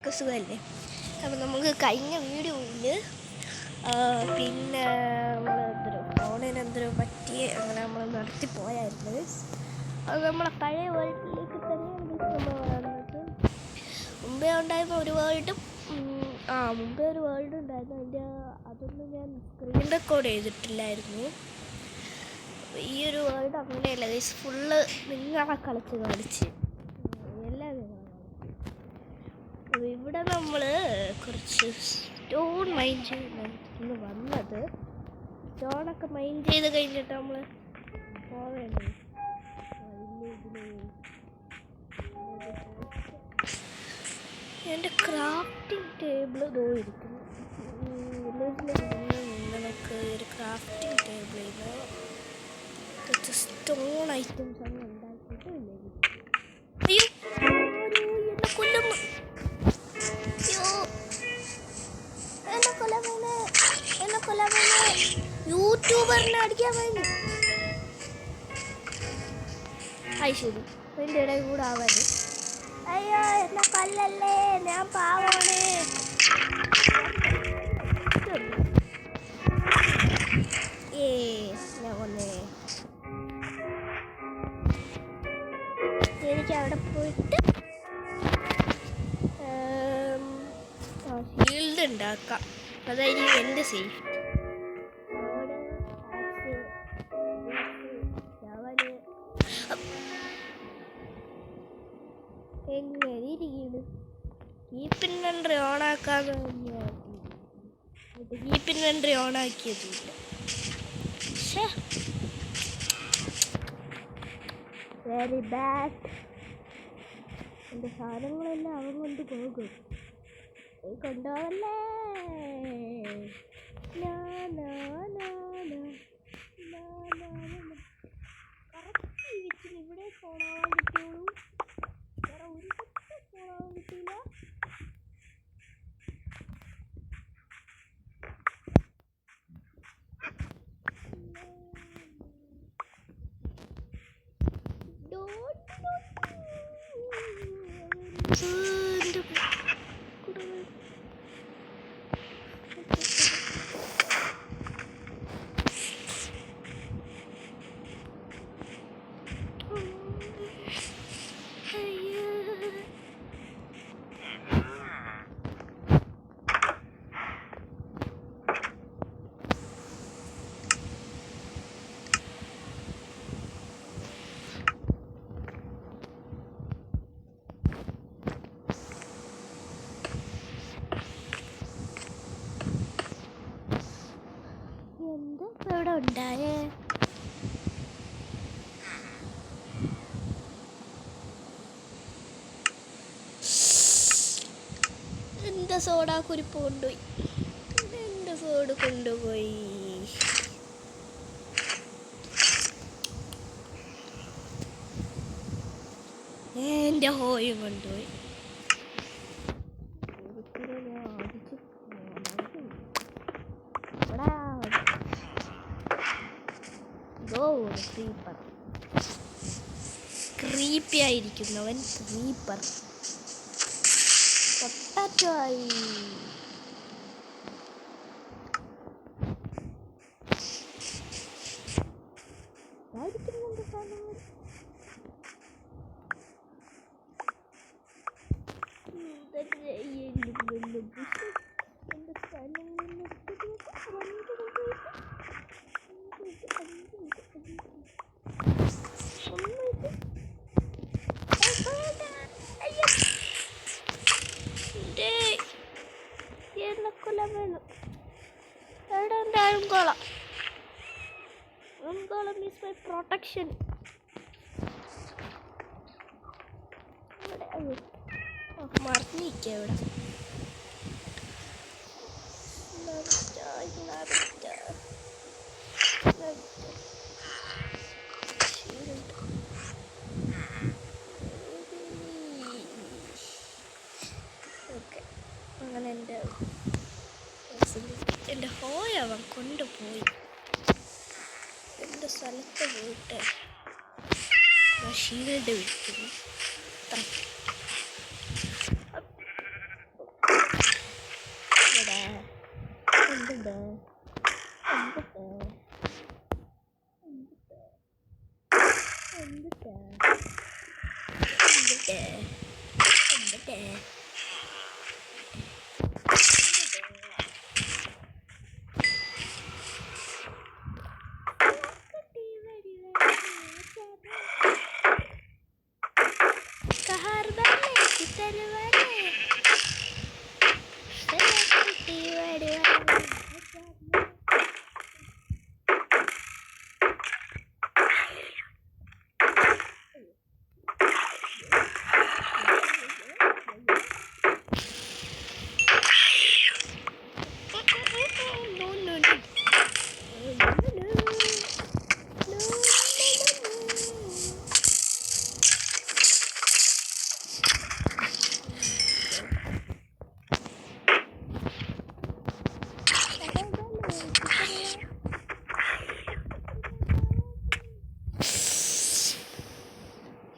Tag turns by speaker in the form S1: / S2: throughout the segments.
S1: സുഖമല്ലേ? അപ്പം നമുക്ക് കഴിഞ്ഞ വീഡിയോയിൽ പിന്നെ ഫോണിനെന്തോ പറ്റി അങ്ങനെ നമ്മൾ നടത്തിപ്പോയായിരുന്നു. അത് നമ്മളെ പഴയ വേൾഡിലേക്ക് തന്നെയാണ് നമ്മൾ വന്നത്. മുമ്പേ ഉണ്ടായിരുന്ന ഒരു വേൾഡും മുമ്പേ ഒരു വേൾഡ് ഉണ്ടായിരുന്നു. അതൊന്നും ഞാൻ സ്ക്രീൻ റെക്കോർഡ് ചെയ്തിട്ടില്ലായിരുന്നു. ഈ ഒരു വേൾഡ് അങ്ങനെയല്ല, ഫുള്ള് നിങ്ങളെ കാണിച്ച് എല്ലാം ഇവിടെ നമ്മൾ കുറച്ച് സ്റ്റോൺ മൈൻ ചെയ്ത് വന്നത്. സ്റ്റോണൊക്കെ മൈൻ ചെയ്ത് കഴിഞ്ഞിട്ട് നമ്മൾ പോവേണ്ടത്. എൻ്റെ ക്രാഫ്റ്റിംഗ് ടേബിൾ പോയിരിക്കുന്നു. നമുക്ക് ഒരു ക്രാഫ്റ്റിംഗ് ടേബിളിൽ കുറച്ച് സ്റ്റോൺ ഐറ്റംസ് ആണ് ഉണ്ടാക്കിയിട്ട് അയ്യോ എന്നെ കൊല്ലുന്നു. യൂട്യൂബറിനെ അടിക്കാൻ വേണ്ടി ശരി അതിൻ്റെ ഇടയിൽ കൂടെ ആവാൻ. അയ്യോ എന്നെ കൊല്ലല്ലേ, ഞാൻ പാവാണ്. ഞാൻ കൊന്നേ. എനിക്ക് അവിടെ പോയിട്ട് ഷീൽഡ് ഉണ്ടാക്കാം. അതായിരിക്കും എൻ്റെ സേഫ്. എങ്ങനെ ഇരിക്കുന്നു? കീപ്പ് ഇൻവെന്ററി ഓണാക്കാതെ കീപ്പ് ഇൻവെന്ററി ഓണാക്കിയതില്ല. Very bad. എൻ്റെ സാധനങ്ങളെല്ലാം അവൻ കൊണ്ട് പോകും. കൊണ്ടുപോകല്ലേ. കറക്റ്റ് വെച്ചിന് ഇവിടെ ഫോണാവാൻ കിട്ടുള്ളൂ. വേറെ ഒരു ഫോണാവാൻ കിട്ടില്ല. ഇവിടെ ഉണ്ടായേ എൻ്റെ സോഡാ കുരിപ്പ് കൊണ്ടുപോയി. എൻ്റെ സോഡ് കൊണ്ടുപോയി. എൻ്റെ ഹോയും കൊണ്ടുപോയി. ക്രീപ്പർ ക്രീപ്പി ആയിരിക്കുന്നവൻ ക്രീപ്പർ. പൊട്ടാറ്റോ ആയി. Angola is my protection. മറിഞ്ഞിരിക്കുക ഇവിടെ. അങ്ങനെ എൻ്റെ ഹോയ് അവൻ കൊണ്ടുപോയി. എൻ്റെ സ്ഥലത്ത് പോയിട്ട് ഷീൽഡ് വിൽക്കുന്നു. എന്തുട്ടാ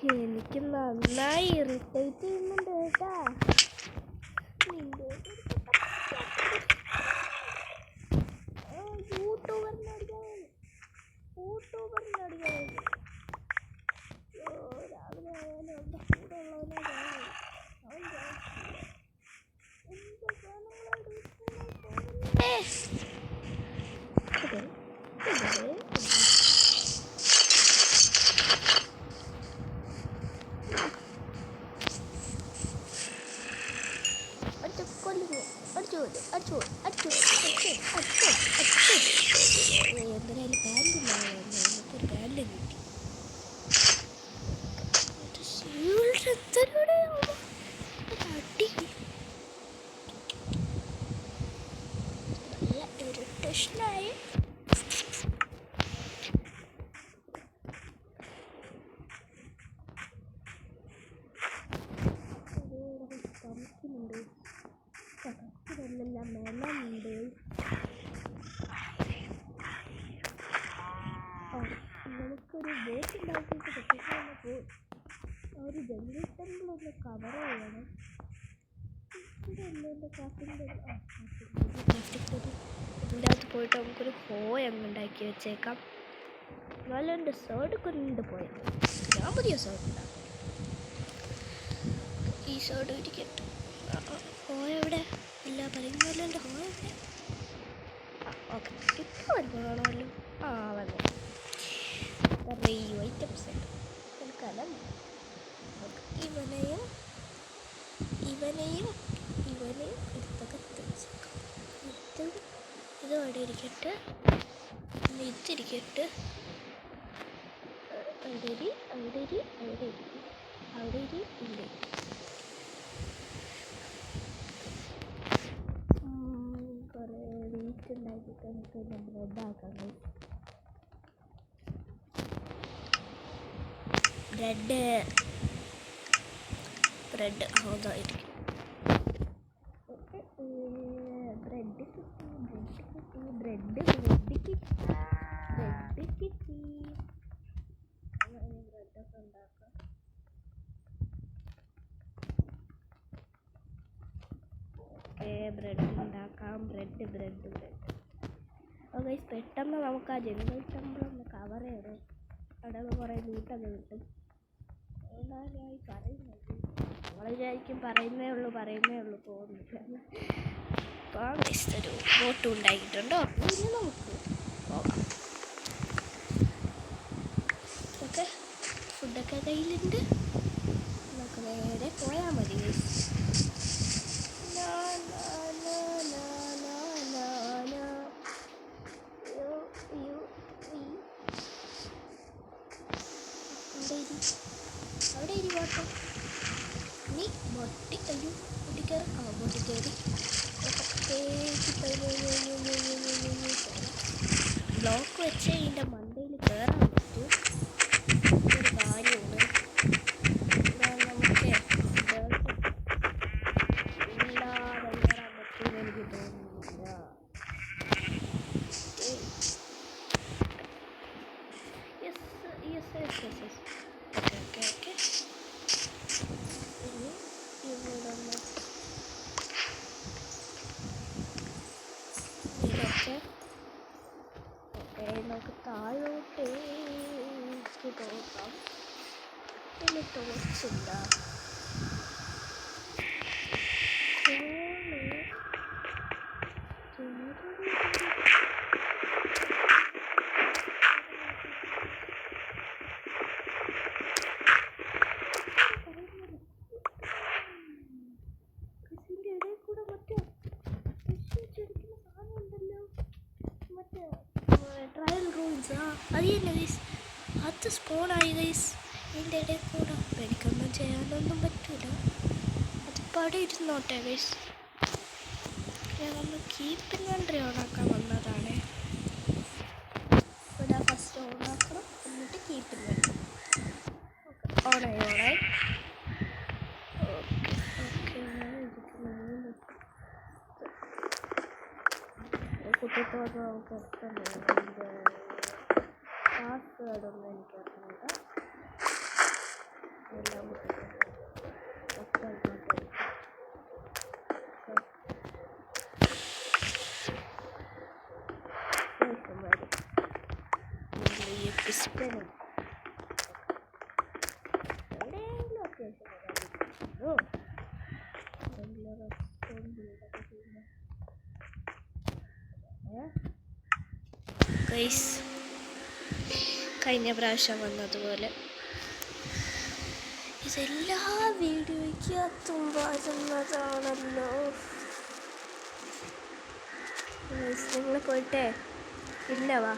S1: എനിക്ക് നന്നായി ഇറിറ്റേറ്റ് ചെയ്യുന്നുണ്ട് കേട്ടാ. രാവിലെ ആയാലും എൻ്റെ കൂടെ എന്തായാലും പാൻറ്റില്ല, എനിക്കൊരു പാൻറ്റ് കിട്ടി. അടി നല്ല ഇറിറ്റേഷനായി. കമിക്കുന്നുണ്ട്, കമിക്കുന്നെല്ലാം മെലമുണ്ട്. നമുക്കൊരു ബോട്ട് ഉണ്ടാക്കിയിട്ട് പെട്ടെന്ന് പോയി ഒരു ജംഗിൾ ടെമ്പിൾ ഒന്ന് കവർ ചെയ്യണം. ഇതിൻ്റെ അകത്ത് പോയിട്ട് നമുക്കൊരു ഹോയ് അങ്ങ് ഉണ്ടാക്കി വെച്ചേക്കാം. എന്നാലും എൻ്റെ സേർഡ് കൊണ്ട് പോയത് ഞാൻ പുതിയ സേർഡ് ഉണ്ടാക്കും. ഈ സേർഡ് ഇരിക്കട്ടെ. ഹോയ എവിടെ? ഇല്ല പറയുന്നല്ലോ എൻ്റെ ഹോയ എവിടെ? ഓക്കെ, ഇപ്പോൾ വരുമ്പോഴാണല്ലോ. വന്നു ഐറ്റംസ് ഉണ്ട്. തൽക്കാലം ഇവനെയും എടുത്തൊക്കെ വെച്ചേക്കാം. ഇത് അവിടെ ഇരിക്കട്ടെ, ഇതിരിക്കട്ടെ. അവിടെ ഇരി ഇവിടെ കുറേ വീട്ടുണ്ടാക്കിയിട്ട് നമുക്ക് ബ്രെഡാക്കാം. ബ്രെഡ് അതായിരിക്കും. ബ്രെഡ് കിട്ടി. ബ്രെഡൊക്കെ ഉണ്ടാക്കാം. ബ്രെഡ് ഉണ്ടാക്കാം. ബ്രെഡ് ഓക്കെ, പെട്ടെന്ന് നമുക്ക് ആ ജംഗിൾ ടെമ്പിൾ ഒന്ന് കവർ ചെയ്യണം. അവിടെ കുറേ ലൂട്ടൊക്കെ കിട്ടും. അതുകൊണ്ടാണ് ഞാൻ പറയുന്നത്. നമ്മൾ വിചാരിക്കും പറയുന്നേ ഉള്ളൂ പോകുന്നില്ല. അപ്പോൾ ഒരു ബോട്ട് ഉണ്ടാക്കിയിട്ടുണ്ടോ? ഇനി നമുക്ക് പോകാം. ഓക്കെ, ഫുഡൊക്കെ കയ്യിലുണ്ട്. നമുക്ക് നേരെ പോയാൽ മതി. അവിടെ ഇരി വാട്ടോ. നീ ബോട്ടി കയറി ബോട്ടി കയറി ബ്ലോക്ക് വെച്ച് ഇതിൻ്റെ മണ്ടയിൽ കയറാൻ പറ്റും. ഒരു കാര്യമാണ്. നമുക്ക് ഇല്ലാതെ കയറാൻ പറ്റുമെന്ന് എനിക്ക് തോന്നുന്നില്ല. Yes okay. ഇനി ഇവിടെ ഒന്ന് ചില്ല ട്രയൽ റൂംസാ അത് തന്നെ ഗൈസ് അത് സ്പോണായി ഗൈസ് ഇതിൻ്റെ ഇടയിൽ കൂടെ എനിക്കൊന്നും ചെയ്യാനൊന്നും പറ്റൂല അതിപ്പോൾ അവിടെ ഇരുന്നോട്ടെ ഗൈസ് നമ്മൾ കീപ്പിംഗ് കൺട്രി ഓണാക്കാൻ വന്നതാണ് ഇവിടെ ഫസ്റ്റ് ഓണാക്കണം എന്നിട്ട് കീപ്പിംഗ് കൺട്രി ഓണായി കുട്ടിത്തോട് പുറത്തുണ്ട് അതിൻ്റെ പാസ്വേഡൊന്നും എനിക്കറിയില്ല എല്ലാം ഈ പിസ്റ്റനും എവിടെയെങ്കിലും അത്യാവശ്യം ഗൈസ് കഴിഞ്ഞ പ്രാവശ്യം വന്നതുപോലെ ഇതെല്ലാ വീഡിയോയ്ക്കകത്തും വരുന്നതാണല്ലോ നിങ്ങൾ പോയിട്ടേ ഇല്ല വാ